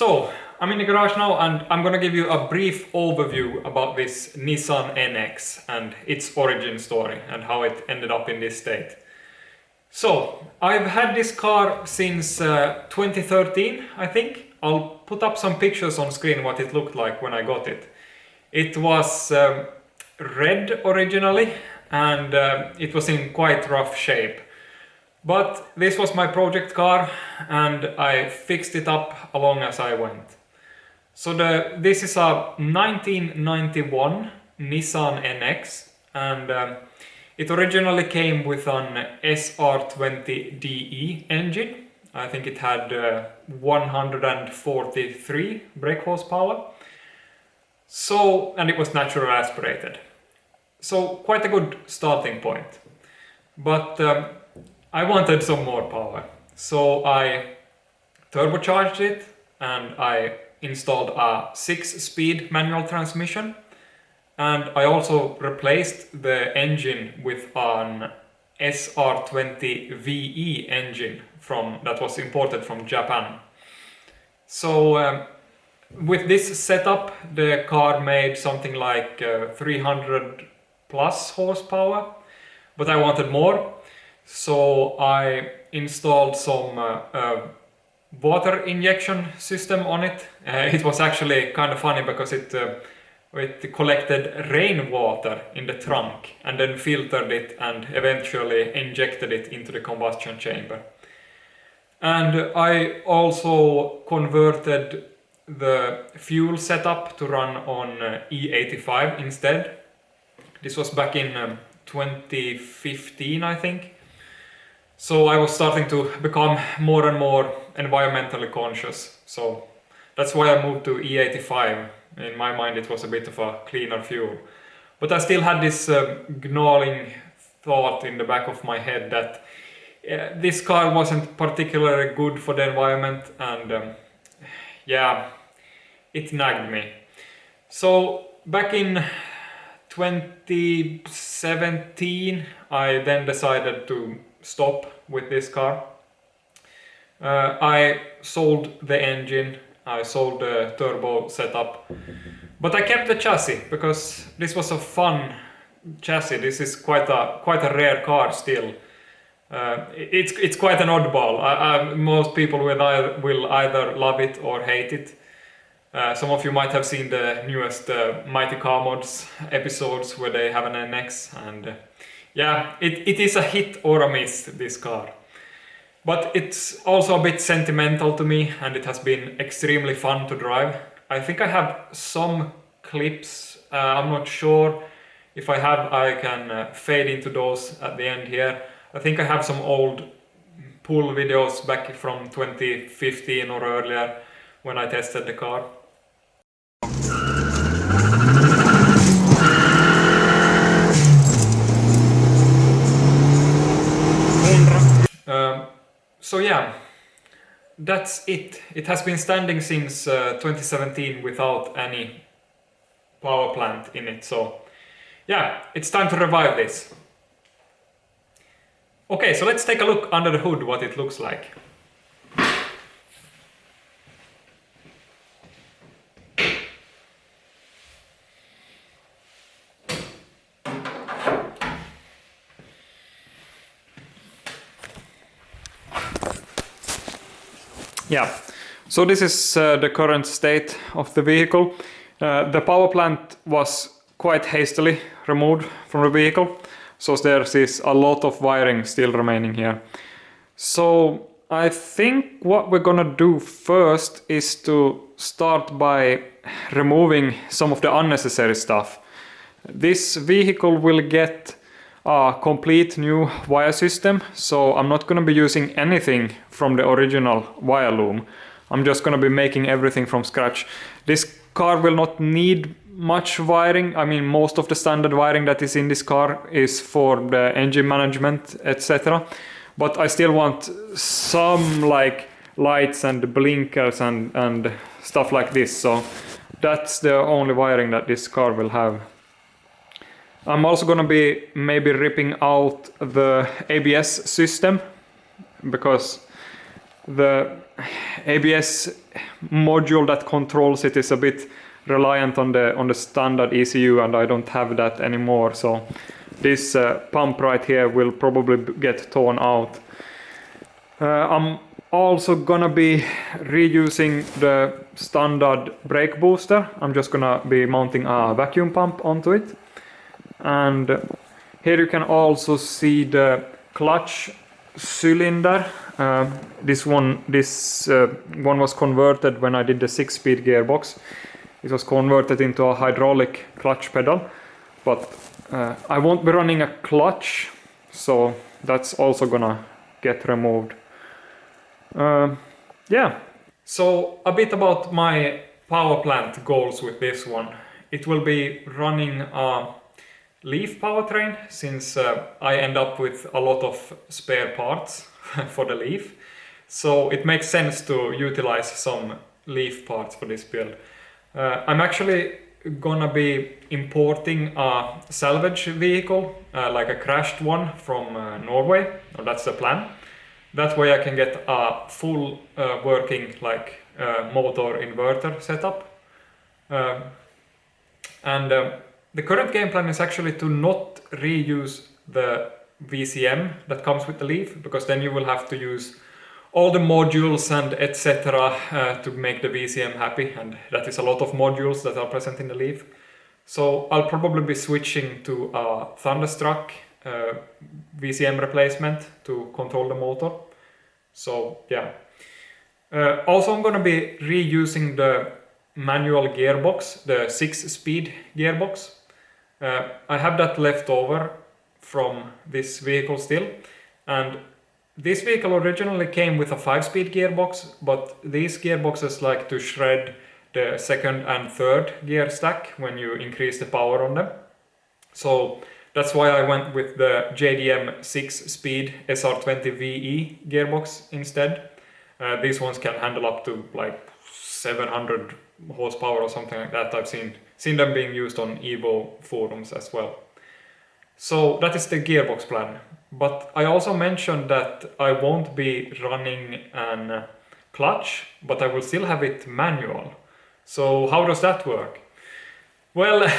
So, I'm in the garage now and I'm gonna give you a brief overview about this Nissan NX and its origin story and how it ended up in this state. So, I've had this car since 2013, I think. I'll put up some pictures on screen what it looked like when I got it. It was red originally and it was in quite rough shape. But this was my project car and I fixed it up along as I went. So this is a 1991 Nissan NX and it originally came with an SR20DE engine. I think it had 143 brake horsepower. So, and it was naturally aspirated. So quite a good starting point. But I wanted some more power, so I turbocharged it and I installed a 6-speed manual transmission, and I also replaced the engine with an SR20VE engine that was imported from Japan. So with this setup the car made something like 300 plus horsepower, but I wanted more. So I installed some water injection system on it. It was actually kind of funny because it collected rainwater in the trunk and then filtered it and eventually injected it into the combustion chamber. And I also converted the fuel setup to run on E85 instead. This was back in 2015, I think. So I was starting to become more and more environmentally conscious. So that's why I moved to E85. In my mind it was a bit of a cleaner fuel. But I still had this gnawing thought in the back of my head that this car wasn't particularly good for the environment, and yeah, it nagged me. So back in 2017 I then decided to stop with this car. I sold the engine, I sold the turbo setup, but I kept the chassis because this was a fun chassis. This is quite a rare car still. It's quite an oddball. Most people will either love it or hate it. Some of you might have seen the newest Mighty Car Mods episodes where they have an NX, and yeah, it is a hit or a miss, this car. But it's also a bit sentimental to me and it has been extremely fun to drive. I think I have some clips, I'm not sure if I have, I can fade into those at the end here. I think I have some old pull videos back from 2015 or earlier when I tested the car. So yeah, that's it. It has been standing since 2017 without any power plant in it, so yeah, it's time to revive this. Okay, so let's take a look under the hood what it looks like. Yeah, so this is the current state of the vehicle. The power plant was quite hastily removed from the vehicle, so there is a lot of wiring still remaining here. So I think what we're gonna do first is to start by removing some of the unnecessary stuff. This vehicle will get a complete new wire system, so I'm not going to be using anything from the original wire loom. I'm just going to be making everything from scratch. This car will not need much wiring. I mean, most of the standard wiring that is in this car is for the engine management, etc. But I still want some like lights and blinkers and stuff like this, so that's the only wiring that this car will have. I'm also gonna be maybe ripping out the ABS system because the ABS module that controls it is a bit reliant on the standard ECU, and I don't have that anymore, so this pump right here will probably get torn out. I'm also gonna be reusing the standard brake booster. I'm just gonna be mounting a vacuum pump onto it. And here you can also see the clutch cylinder. This one was converted when I did the 6-speed gearbox. It was converted into a hydraulic clutch pedal, but I won't be running a clutch, so that's also gonna get removed. Yeah. So a bit about my power plant goals with this one. It will be running a Leaf powertrain, since I end up with a lot of spare parts for the Leaf. So it makes sense to utilize some Leaf parts for this build. I'm actually gonna be importing a salvage vehicle, like a crashed one from Norway, or that's the plan. That way I can get a full working motor inverter setup. The current game plan is actually to not reuse the VCM that comes with the Leaf, because then you will have to use all the modules and etc. To make the VCM happy, and that is a lot of modules that are present in the Leaf. So I'll probably be switching to a Thunderstruck VCM replacement to control the motor. So yeah. Also I'm gonna be reusing the manual gearbox, the 6-speed gearbox. I have that left over from this vehicle still, and this vehicle originally came with a 5-speed gearbox, but these gearboxes like to shred the second and third gear stack when you increase the power on them. So that's why I went with the JDM 6-speed SR20VE gearbox instead. These ones can handle up to like 700 horsepower or something like that. I've seen them being used on Evo forums as well. So that is the gearbox plan. But I also mentioned that I won't be running an clutch, but I will still have it manual. So how does that work? Well,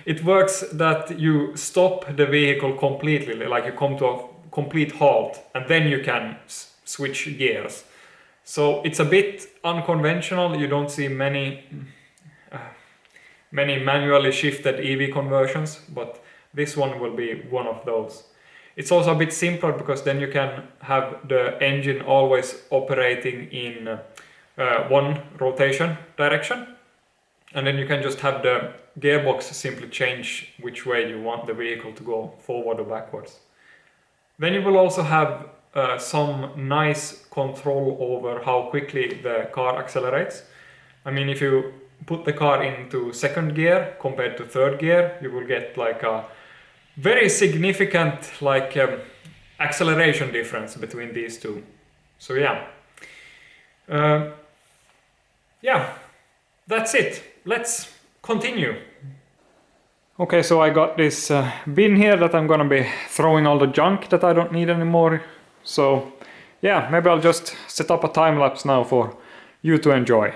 it works that you stop the vehicle completely, like you come to a complete halt, and then you can switch gears. So it's a bit unconventional. You don't see many manually shifted EV conversions, but this one will be one of those. It's also a bit simpler because then you can have the engine always operating in one rotation direction, and then you can just have the gearbox simply change which way you want the vehicle to go, forward or backwards. Then you will also have some nice control over how quickly the car accelerates. I mean, if you put the car into second gear compared to third gear, you will get like a very significant acceleration difference between these two. So yeah. Yeah, that's it. Let's continue. Okay, so I got this bin here that I'm gonna be throwing all the junk that I don't need anymore. So yeah, maybe I'll just set up a time lapse now for you to enjoy.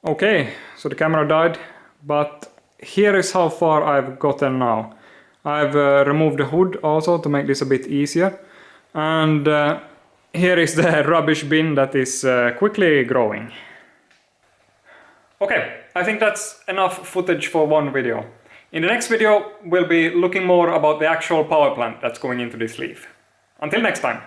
Okay, so the camera died, but here is how far I've gotten now. I've removed the hood also to make this a bit easier. And here is the rubbish bin that is quickly growing. Okay, I think that's enough footage for one video. In the next video, we'll be looking more about the actual power plant that's going into this leaf. Until next time.